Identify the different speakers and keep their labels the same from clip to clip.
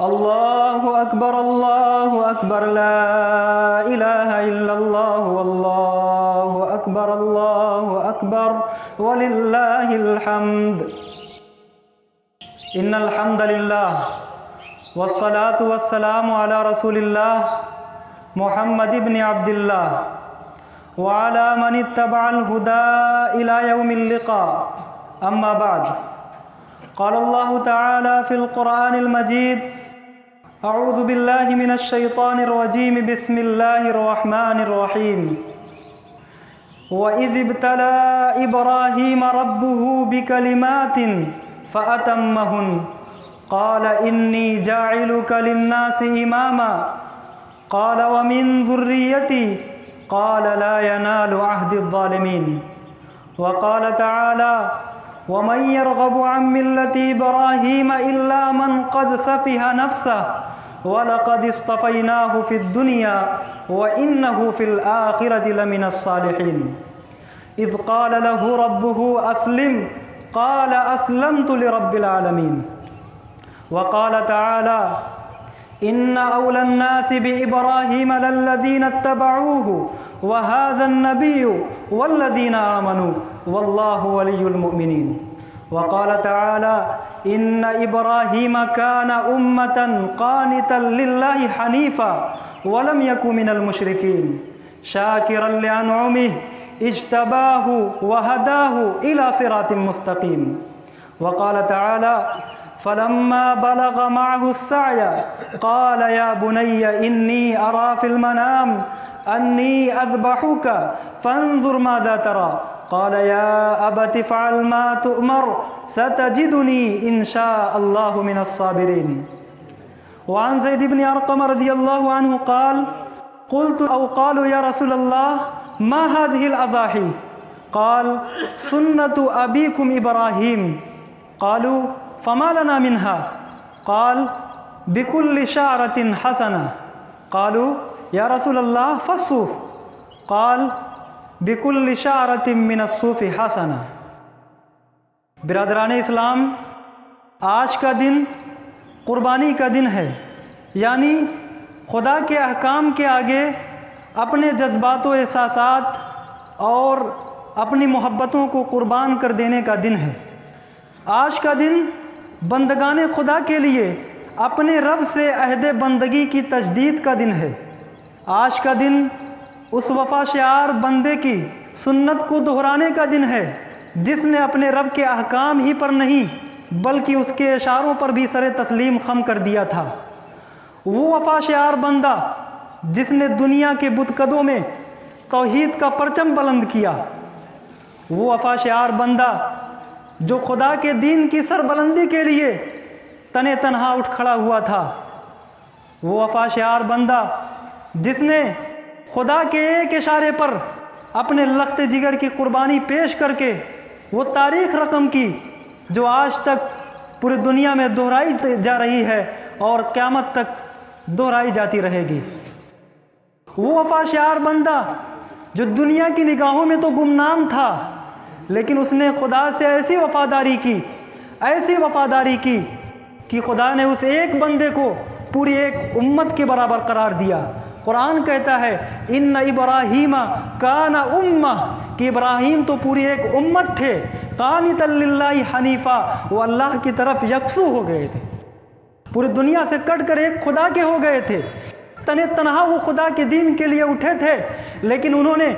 Speaker 1: اللہ اکبر لا الہ الا اللہ واللہ اکبر وللہ الحمد۔ ان الحمد للہ والصلاة والسلام علی رسول اللہ محمد بن عبد اللہ وعلى من اتبع الهدى إلى يوم اللقاء أما بعد قال الله تعالى في القرآن المجيد أعوذ بالله من الشيطان الرجيم بسم الله الرحمن الرحيم وإذ ابتلى إبراهيم ربه بكلمات فأتمهن قال إني جاعلك للناس إماما قال ومن ذريتي قال لا ينال عهد الظالمين وقال تعالى ومن يرغب عن ملة إبراهيم إلا من قد سفه نفسه ولقد اصطفيناه في الدنيا وإنه في الآخرة لمن الصالحين إذ قال له ربه أسلم قال أسلمت لرب العالمين وقال تعالى إن أولى الناس بإبراهيم للذين اتبعوه وهذا النبي والذين آمنوا والله ولي المؤمنين وقال تعالى إن إبراهيم كان أمة قانتا لله حنيفا ولم يكن من المشركين شاكرا لأنعمه اجتباه وهداه إلى صراط مستقيم وقال تعالى فلما بلغ معه السعي قال يا بني إني أرى في المنام أني أذبحك فانظر ماذا ترى قال يا أبت افعل ما تؤمر ستجدني إن شاء الله من الصابرين وعن زيد بن أرقم رضي الله عنه قال قلت أو قالوا يا رسول الله ما هذه الأضاحي قال سنة أبيكم إبراهيم قالوا فما لنا منها قال بكل شعرة حسنة قالوا يا رسول الله فالصوف قال بكل شعرة من الصوف حسنة۔ برادران اسلام، آج کا دن قربانی کا دن ہے، یعنی خدا کے احکام کے آگے اپنے جذبات و احساسات اور اپنی محبتوں کو قربان کر دینے کا دن ہے۔ آج کا دن بندگان خدا کے لیے اپنے رب سے عہد بندگی کی تجدید کا دن ہے۔ آج کا دن اس وفا شعار بندے کی سنت کو دہرانے کا دن ہے جس نے اپنے رب کے احکام ہی پر نہیں بلکہ اس کے اشاروں پر بھی سر تسلیم خم کر دیا تھا۔ وہ وفا شعار بندہ جس نے دنیا کے بتکدوں میں توحید کا پرچم بلند کیا، وہ وفا شعار بندہ جو خدا کے دین کی سربلندی کے لیے تنے تنہا اٹھ کھڑا ہوا تھا، وہ وفا شعار بندہ جس نے خدا کے ایک اشارے پر اپنے لخت جگر کی قربانی پیش کر کے وہ تاریخ رقم کی جو آج تک پوری دنیا میں دہرائی جا رہی ہے اور قیامت تک دہرائی جاتی رہے گی۔ وہ وفا شعار بندہ جو دنیا کی نگاہوں میں تو گمنام تھا، لیکن اس نے خدا سے ایسی وفاداری کی کہ خدا نے اس ایک بندے کو پوری ایک امت کے برابر قرار دیا۔ قرآن کہتا ہے ان ابراہیم کان امہ، کہ ابراہیم تو پوری ایک امت تھے، قانتا للہ حنیفا، وہ اللہ کی طرف یکسو ہو گئے تھے، پوری دنیا سے کٹ کر ایک خدا کے ہو گئے تھے، تنے تنہا وہ خدا کے دین کے لیے اٹھے تھے، لیکن انہوں نے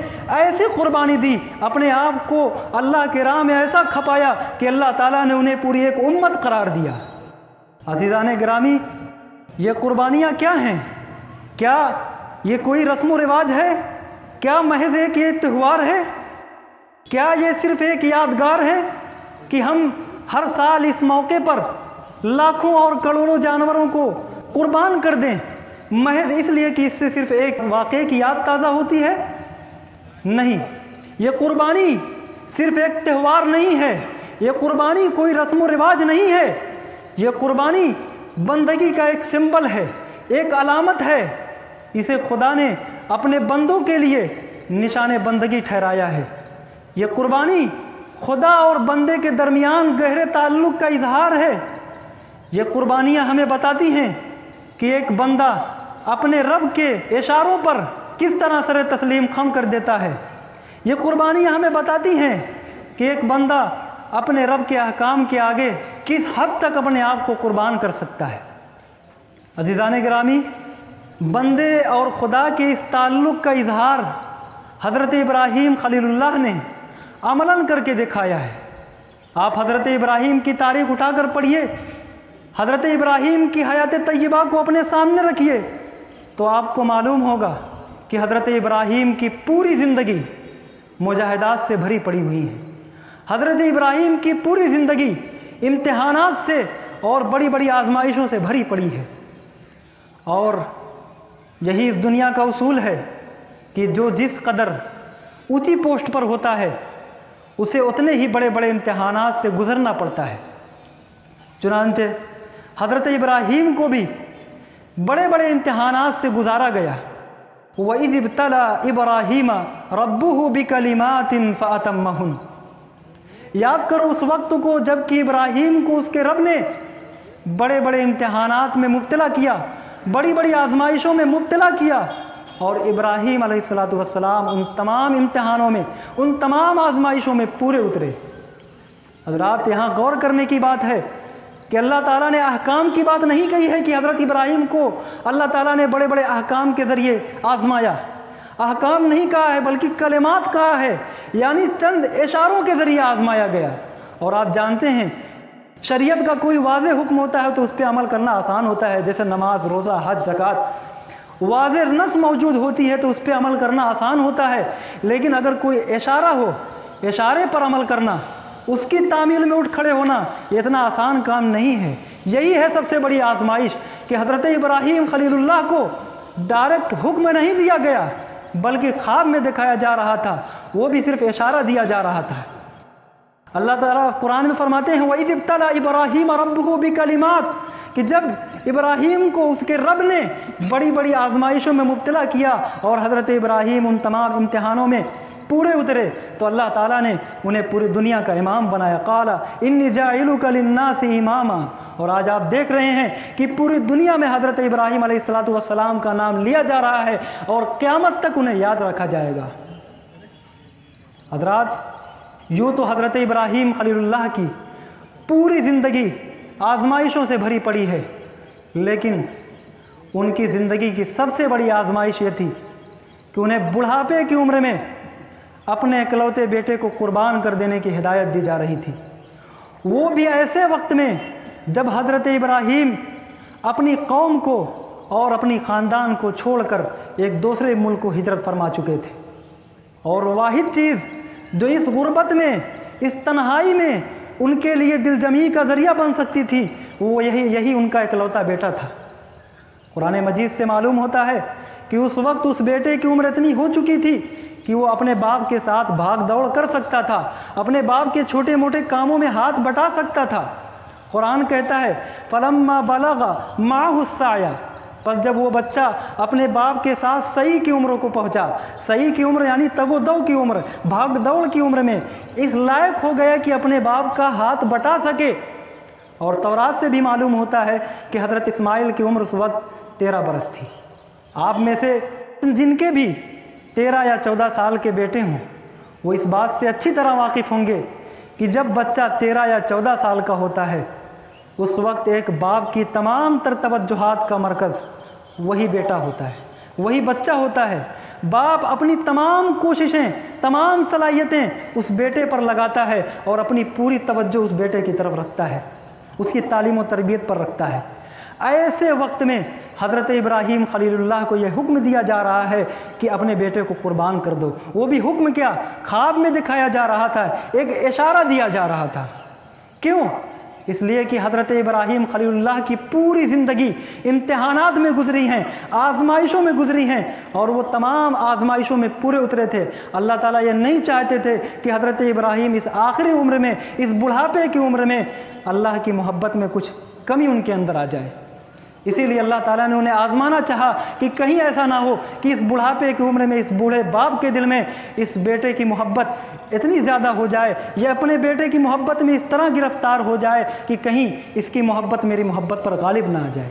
Speaker 1: ایسی قربانی دی، اپنے آپ کو اللہ کے راہ میں ایسا کھپایا کہ اللہ تعالیٰ نے انہیں پوری ایک امت قرار دیا۔ عزیزان گرامی، یہ قربانیاں کیا ہیں؟ کیا یہ کوئی رسم و رواج ہے؟ کیا محض ایک یہ تہوار ہے؟ کیا یہ صرف ایک یادگار ہے کہ ہم ہر سال اس موقع پر لاکھوں اور کروڑوں جانوروں کو قربان کر دیں محض اس لیے کہ اس سے صرف ایک واقعے کی یاد تازہ ہوتی ہے؟ نہیں، یہ قربانی صرف ایک تہوار نہیں ہے، یہ قربانی کوئی رسم و رواج نہیں ہے، یہ قربانی بندگی کا ایک سمبل ہے، ایک علامت ہے۔ اسے خدا نے اپنے بندوں کے لیے نشان بندگی ٹھہرایا ہے۔ یہ قربانی خدا اور بندے کے درمیان گہرے تعلق کا اظہار ہے۔ یہ قربانیاں ہمیں بتاتی ہیں کہ ایک بندہ اپنے رب کے اشاروں پر کس طرح سر تسلیم خم کر دیتا ہے۔ یہ قربانیاں ہمیں بتاتی ہیں کہ ایک بندہ اپنے رب کے احکام کے آگے کس حد تک اپنے آپ کو قربان کر سکتا ہے۔ عزیزان گرامی، بندے اور خدا کے اس تعلق کا اظہار حضرت ابراہیم خلیل اللہ نے عملاً کر کے دکھایا ہے۔ آپ حضرت ابراہیم کی تاریخ اٹھا کر پڑھیے، حضرت ابراہیم کی حیات طیبہ کو اپنے سامنے رکھیے تو آپ کو معلوم ہوگا کہ حضرت ابراہیم کی پوری زندگی مجاہدات سے بھری پڑی ہوئی ہے۔ حضرت ابراہیم کی پوری زندگی امتحانات سے اور بڑی بڑی آزمائشوں سے بھری پڑی ہے، اور یہی اس دنیا کا اصول ہے کہ جو جس قدر اونچی پوسٹ پر ہوتا ہے اسے اتنے ہی بڑے بڑے امتحانات سے گزرنا پڑتا ہے۔ چنانچہ حضرت ابراہیم کو بھی بڑے بڑے امتحانات سے گزارا گیا۔ وَإِذِ ابْتَلَىٰ إِبْرَاهِيمَ رَبُّهُ بِكَلِمَاتٍ فَأَتَمَّهُنَّ۔ یاد کرو اس وقت کو جب کہ ابراہیم کو اس کے رب نے بڑے بڑے امتحانات میں مبتلا کیا، بڑی بڑی آزمائشوں میں مبتلا کیا، اور ابراہیم علیہ السلام ان تمام امتحانوں میں، ان تمام آزمائشوں میں پورے اترے۔ حضرات، یہاں غور کرنے کی بات ہے کہ اللہ تعالیٰ نے احکام کی بات نہیں کہی ہے کہ حضرت ابراہیم کو اللہ تعالیٰ نے بڑے بڑے احکام کے ذریعے آزمایا۔ احکام نہیں کہا ہے بلکہ کلمات کہا ہے، یعنی چند اشاروں کے ذریعے آزمایا گیا۔ اور آپ جانتے ہیں شریعت کا کوئی واضح حکم ہوتا ہے تو اس پہ عمل کرنا آسان ہوتا ہے، جیسے نماز، روزہ، حج، زکوٰۃ۔ واضح نص موجود ہوتی ہے تو اس پہ عمل کرنا آسان ہوتا ہے، لیکن اگر کوئی اشارہ ہو، اشارے پر عمل کرنا، اس کی تعمیل میں اٹھ کھڑے ہونا، یہ اتنا آسان کام نہیں ہے۔ یہی ہے سب سے بڑی آزمائش کہ حضرت ابراہیم خلیل اللہ کو ڈائریکٹ حکم نہیں دیا گیا بلکہ خواب میں دکھایا جا رہا تھا، وہ بھی صرف اشارہ دیا جا رہا تھا۔ اللہ تعالیٰ قرآن میں فرماتے ہیں وَإِذِ ابْتَلَىٰ إِبْرَاهِيمَ رَبُّهُ بِكَلِمَاتٍ، کہ جب ابراہیم کو اس کے رب نے بڑی بڑی آزمائشوں میں مبتلا کیا اور حضرت ابراہیم ان تمام امتحانوں میں پورے اترے تو اللہ تعالیٰ نے انہیں پوری دنیا کا امام بنایا۔ قَالَ إِنِّي جَاعِلُكَ لِلنَّاسِ إِمَامًا، اور آج آپ دیکھ رہے ہیں کہ پوری دنیا میں حضرت ابراہیم علیہ السلام کا نام لیا جا رہا ہے اور قیامت تک انہیں یاد رکھا جائے گا۔ حضرات، یوں تو حضرت ابراہیم خلیل اللہ کی پوری زندگی آزمائشوں سے بھری پڑی ہے، لیکن ان کی زندگی کی سب سے بڑی آزمائش یہ تھی کہ انہیں بڑھاپے کی عمر میں اپنے اکلوتے بیٹے کو قربان کر دینے کی ہدایت دی جا رہی تھی، وہ بھی ایسے وقت میں جب حضرت ابراہیم اپنی قوم کو اور اپنی خاندان کو چھوڑ کر ایک دوسرے ملک کو ہجرت فرما چکے تھے، اور واحد چیز جو اس غربت میں، اس تنہائی میں ان کے لیے دل جمی کا ذریعہ بن سکتی تھی، وہ یہی ان کا اکلوتا بیٹا تھا۔ قرآن مجید سے معلوم ہوتا ہے کہ اس وقت اس بیٹے کی عمر اتنی ہو چکی تھی کہ وہ اپنے باپ کے ساتھ بھاگ دوڑ کر سکتا تھا، اپنے باپ کے چھوٹے موٹے کاموں میں ہاتھ بٹا سکتا تھا۔ قرآن کہتا ہے فَلَمَّا بَلَغَ مَعَهُ السَّعْيَ، پس جب وہ بچہ اپنے باپ کے ساتھ صحیح کی عمر کو پہنچا، صحیح کی عمر یعنی تگ و دو کی عمر، بھاگ دوڑ کی عمر میں اس لائق ہو گیا کہ اپنے باپ کا ہاتھ بٹا سکے۔ اور تورات سے بھی معلوم ہوتا ہے کہ حضرت اسماعیل کی عمر اس وقت 13 برس تھی۔ آپ میں سے جن کے بھی 13 یا 14 سال کے بیٹے ہوں وہ اس بات سے اچھی طرح واقف ہوں گے کہ جب بچہ 13 یا 14 سال کا ہوتا ہے اس وقت ایک باپ کی تمام تر توجہات کا مرکز وہی بیٹا ہوتا ہے، وہی بچہ ہوتا ہے۔ باپ اپنی تمام کوششیں، تمام صلاحیتیں اس بیٹے پر لگاتا ہے اور اپنی پوری توجہ اس بیٹے کی طرف رکھتا ہے، اس کی تعلیم و تربیت پر رکھتا ہے۔ ایسے وقت میں حضرت ابراہیم خلیل اللہ کو یہ حکم دیا جا رہا ہے کہ اپنے بیٹے کو قربان کر دو، وہ بھی حکم کیا، خواب میں دکھایا جا رہا تھا، ایک اشارہ دیا جا رہا تھا۔ کیوں؟ اس لیے کہ حضرت ابراہیم خلیل اللہ کی پوری زندگی امتحانات میں گزری ہیں، آزمائشوں میں گزری ہیں، اور وہ تمام آزمائشوں میں پورے اترے تھے۔ اللہ تعالیٰ یہ نہیں چاہتے تھے کہ حضرت ابراہیم اس آخری عمر میں، اس بڑھاپے کی عمر میں اللہ کی محبت میں کچھ کمی ان کے اندر آ جائے، اسی لیے اللہ تعالیٰ نے انہیں آزمانا چاہا کہ کہیں ایسا نہ ہو کہ اس بڑھاپے کی عمر میں اس بوڑھے باپ کے دل میں اس بیٹے کی محبت اتنی زیادہ ہو جائے، یا اپنے بیٹے کی محبت میں اس طرح گرفتار ہو جائے کہ کہیں اس کی محبت میری محبت پر غالب نہ آ جائے۔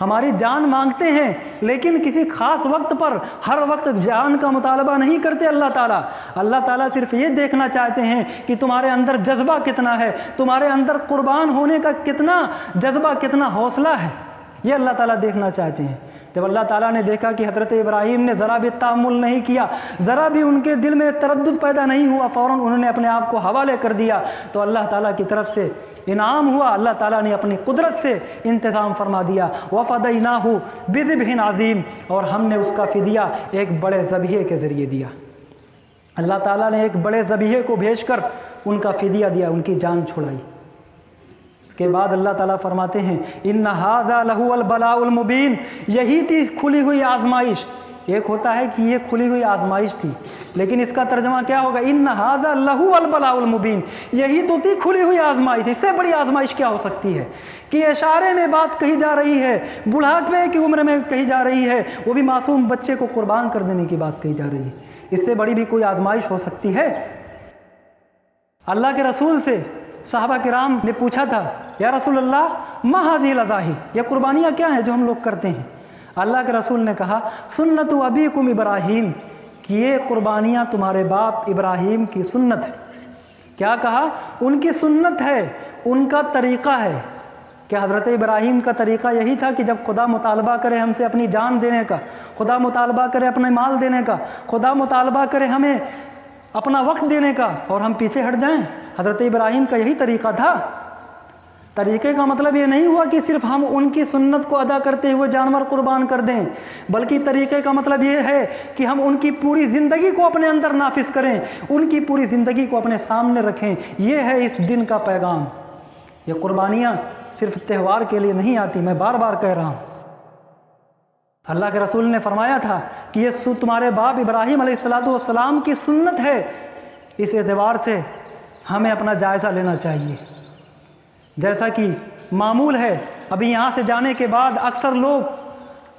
Speaker 1: ہماری جان مانگتے ہیں لیکن کسی خاص وقت پر ہر وقت جان کا مطالبہ نہیں کرتے اللہ تعالیٰ۔ اللہ تعالیٰ صرف یہ دیکھنا چاہتے ہیں کہ تمہارے اندر جذبہ کتنا ہے، تمہارے اندر قربان ہونے کا کتنا جذبہ، کتنا حوصلہ ہے، یہ اللہ تعالیٰ دیکھنا چاہتے ہیں۔ جب اللہ تعالیٰ نے دیکھا کہ حضرت ابراہیم نے ذرا بھی تأمل نہیں کیا، ذرا بھی ان کے دل میں تردد پیدا نہیں ہوا، فوراً انہوں نے اپنے آپ کو حوالے کر دیا، تو اللہ تعالیٰ کی طرف سے انعام ہوا، اللہ تعالیٰ نے اپنی قدرت سے انتظام فرما دیا۔ وَفَدَيْنَاهُ بِذِبْحٍ عَظِيمٍ، اور ہم نے اس کا فدیہ ایک بڑے ذبیحے کے ذریعے دیا۔ اللہ تعالیٰ نے ایک بڑے ذبیحے کو بھیج کر ان کا فدیہ دیا، ان کی جان چھڑائی۔ اس کے بعد اللہ تعالیٰ فرماتے ہیں اِنَّ هَذَا لَهُوَ الْبَلَاءُ الْمُبِينُ، یہی تھی کھلی ہوئی آزمائش۔ ایک ہوتا ہے کہ یہ کھلی ہوئی آزمائش تھی، لیکن اس کا ترجمہ کیا ہوگا؟ اِنَّ هَذَا لَهُوَ الْبَلَاءُ الْمُبِينُ، یہی تو تھی کھلی ہوئی آزمائش۔ اس سے بڑی آزمائش کیا ہو سکتی ہے کہ اشارے میں بات کہی جا رہی ہے، بڑھاپے کی عمر میں کہی جا رہی ہے، وہ بھی معصوم بچے کو قربان کر دینے کی بات کہی جا رہی ہے۔ اس سے بڑی بھی کوئی آزمائش ہو سکتی ہے؟ اللہ کے رسول سے صحابہ کرام نے پوچھا تھا یا رسول اللہ ما هذه الاضاحی، یہ قربانیاں کیا ہیں جو ہم لوگ کرتے ہیں؟ اللہ کے رسول نے کہا سنت ابیکم ابراہیم، کہ یہ قربانیاں تمہارے باپ ابراہیم کی سنت ہے۔ کیا کہا؟ ان کی سنت ہے، ان کا طریقہ ہے۔ کہ حضرت ابراہیم کا طریقہ یہی تھا کہ جب خدا مطالبہ کرے ہم سے اپنی جان دینے کا، خدا مطالبہ کرے اپنے مال دینے کا، خدا مطالبہ کرے ہمیں اپنا وقت دینے کا، اور ہم پیچھے ہٹ جائیں، حضرت ابراہیم کا یہی طریقہ تھا۔ طریقے کا مطلب یہ نہیں ہوا کہ صرف ہم ان کی سنت کو ادا کرتے ہوئے جانور قربان کر دیں، بلکہ طریقے کا مطلب یہ ہے کہ ہم ان کی پوری زندگی کو اپنے اندر نافذ کریں، ان کی پوری زندگی کو اپنے سامنے رکھیں۔ یہ ہے اس دن کا پیغام۔ یہ قربانیاں صرف تہوار کے لیے نہیں آتی، میں بار بار کہہ رہا ہوں۔ اللہ کے رسول نے فرمایا تھا کہ یہ تمہارے باپ ابراہیم علیہ السلام کی سنت ہے۔ اس اعتبار سے ہمیں اپنا جائزہ لینا چاہیے۔ جیسا کہ معمول ہے، ابھی یہاں سے جانے کے بعد اکثر لوگ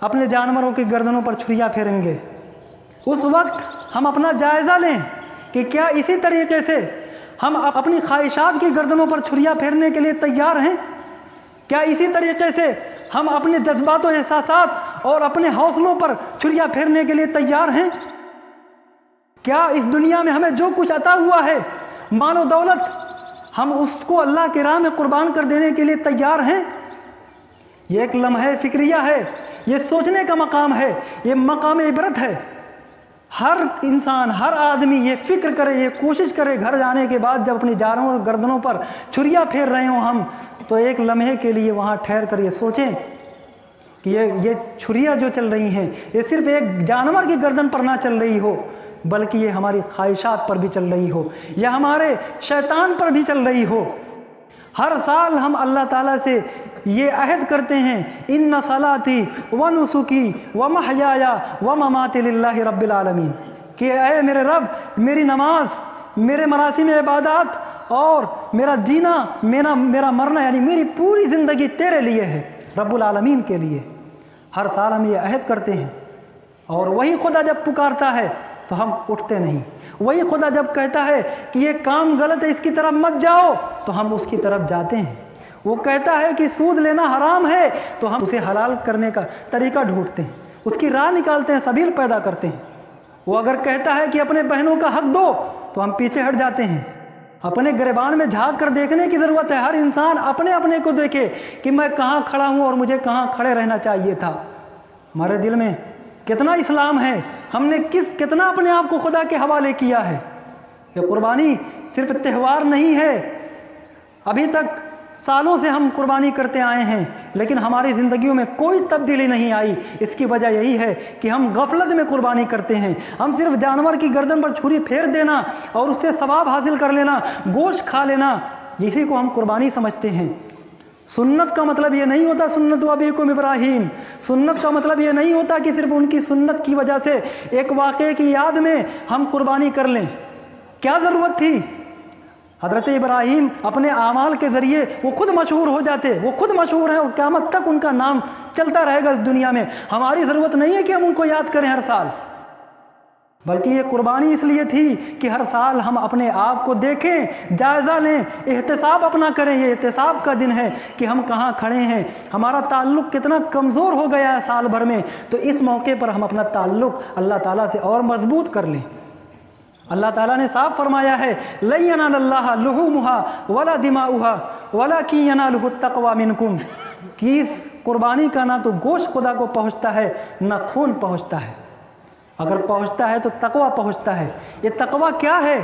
Speaker 1: اپنے جانوروں کی گردنوں پر چھریاں پھیریں گے۔ اس وقت ہم اپنا جائزہ لیں کہ کیا اسی طریقے سے ہم اپنی خواہشات کی گردنوں پر چھریاں پھیرنے کے لیے تیار ہیں؟ کیا اسی طریقے سے ہم اپنے جذبات و احساسات اور اپنے حوصلوں پر چھریاں پھیرنے کے لیے تیار ہیں؟ کیا اس دنیا میں ہمیں جو کچھ عطا ہوا ہے، مال و دولت، ہم اس کو اللہ کی راہ میں قربان کر دینے کے لیے تیار ہیں؟ یہ ایک لمحہ فکریہ ہے، یہ سوچنے کا مقام ہے، یہ مقام عبرت ہے۔ ہر انسان، ہر آدمی یہ فکر کرے، یہ کوشش کرے گھر جانے کے بعد جب اپنی جانوں اور گردنوں پر چھریاں پھیر رہے ہوں ہم، تو ایک لمحے کے لیے وہاں ٹھہر کر یہ سوچیں کہ یہ چھریاں جو چل رہی ہیں یہ صرف ایک جانور کی گردن پر نہ چل رہی ہو، بلکہ یہ ہماری خواہشات پر بھی چل رہی ہو، یا ہمارے شیطان پر بھی چل رہی ہو۔ ہر سال ہم اللہ تعالیٰ سے یہ عہد کرتے ہیں ان صلاتی و نسکی و محیایا و مماتی للہ رب العالمین، کہ اے میرے رب، میری نماز، میرے مراسم عبادات اور میرا جینا، میرا مرنا، یعنی میری پوری زندگی تیرے لیے ہے، رب العالمین کے لیے۔ ہر سال ہم یہ عہد کرتے ہیں، اور وہی خدا جب پکارتا ہے تو ہم اٹھتے نہیں، وہی خدا جب کہتا ہے کہ یہ کام غلط ہے، اس کی طرف مت جاؤ، تو ہم اس کی طرف جاتے ہیں۔ وہ کہتا ہے کہ سود لینا حرام ہے، تو ہم اسے حلال کرنے کا طریقہ ڈھونڈتے ہیں، اس کی راہ نکالتے ہیں، سبیل پیدا کرتے ہیں۔ وہ اگر کہتا ہے کہ اپنے بہنوں کا حق دو، تو ہم پیچھے ہٹ جاتے ہیں۔ اپنے گریبان میں جھانک کر دیکھنے کی ضرورت ہے۔ ہر انسان اپنے اپنے کو دیکھے کہ میں کہاں کھڑا ہوں اور مجھے کہاں کھڑے رہنا چاہیے تھا۔ ہمارے دل میں کتنا اسلام ہے، ہم نے کتنا اپنے آپ کو خدا کے حوالے کیا ہے۔ یہ قربانی صرف تہوار نہیں ہے۔ ابھی تک سالوں سے ہم قربانی کرتے آئے ہیں، لیکن ہماری زندگیوں میں کوئی تبدیلی نہیں آئی۔ اس کی وجہ یہی ہے کہ ہم غفلت میں قربانی کرتے ہیں۔ ہم صرف جانور کی گردن پر چھری پھیر دینا اور اس سے ثواب حاصل کر لینا، گوشت کھا لینا، اسی کو ہم قربانی سمجھتے ہیں۔ سنت کا مطلب یہ نہیں ہوتا سنت ابیکم ابراہیم، سنت کا مطلب یہ نہیں ہوتا کہ صرف ان کی سنت کی وجہ سے ایک واقعے کی یاد میں ہم قربانی کر لیں۔ کیا ضرورت تھی؟ حضرت ابراہیم اپنے اعمال کے ذریعے وہ خود مشہور ہو جاتے، وہ خود مشہور ہیں اور قیامت تک ان کا نام چلتا رہے گا اس دنیا میں۔ ہماری ضرورت نہیں ہے کہ ہم ان کو یاد کریں ہر سال۔ بلکہ یہ قربانی اس لیے تھی کہ ہر سال ہم اپنے آپ کو دیکھیں، جائزہ لیں، احتساب اپنا کریں۔ یہ احتساب کا دن ہے کہ ہم کہاں کھڑے ہیں، ہمارا تعلق کتنا کمزور ہو گیا ہے سال بھر میں، تو اس موقع پر ہم اپنا تعلق اللہ تعالیٰ سے اور مضبوط کر لیں۔ اللہ تعالیٰ نے صاف فرمایا ہے لَن يَنَالَ اللَّهَ لُحُومُهَا وَلَا دِمَاؤُهَا وَلَكِن يَنَالُهُ التَّقْوَى مِنكُمْ، کہ اس قربانی کا نہ تو گوشت خدا کو پہنچتا ہے نہ خون پہنچتا ہے، اگر پہنچتا ہے تو تقویٰ پہنچتا ہے۔ یہ تقویٰ کیا ہے؟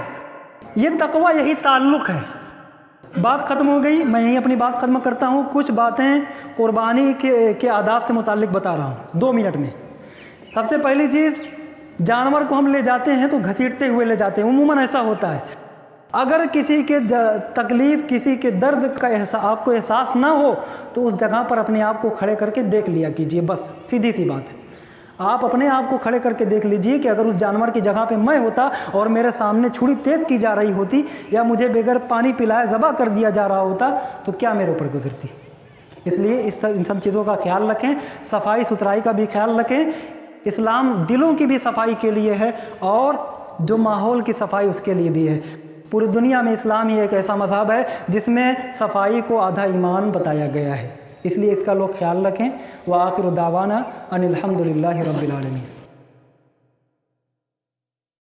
Speaker 1: یہ تقویٰ یہی تعلق ہے۔ بات ختم ہو گئی، میں یہیں اپنی بات ختم کرتا ہوں۔ کچھ باتیں قربانی کے آداب سے متعلق بتا رہا ہوں 2 منٹ میں۔ سب سے پہلی چیز، جانور کو ہم لے جاتے ہیں تو گھسیٹتے ہوئے لے جاتے ہیں، عموماً ایسا ہوتا ہے۔ اگر کسی کے تکلیف، کسی کے درد کا آپ کو احساس نہ ہو تو اس جگہ پر اپنے آپ کو کھڑے کر کے دیکھ لیا کیجئے، بس سیدھی سی بات ہے۔ آپ اپنے آپ کو کھڑے کر کے دیکھ لیجئے کہ اگر اس جانور کی جگہ پہ میں ہوتا اور میرے سامنے چھری تیز کی جا رہی ہوتی یا مجھے بغیر پانی پلائے ذبح کر دیا جا رہا ہوتا تو کیا میرے اوپر گزرتی۔ اس لیے ان سب چیزوں کا خیال رکھیں، صفائی ستھرائی کا بھی خیال رکھیں۔ اسلام دلوں کی بھی صفائی کے لیے ہے اور جو ماحول کی صفائی اس کے لیے بھی ہے۔ پوری دنیا میں اسلام ہی ایک ایسا مذہب ہے جس میں صفائی کو آدھا ایمان بتایا گیا ہے، اس لیے اس کا لوگ خیال رکھیں۔ وآخر دعوانا ان الحمد للہ رب العالمین۔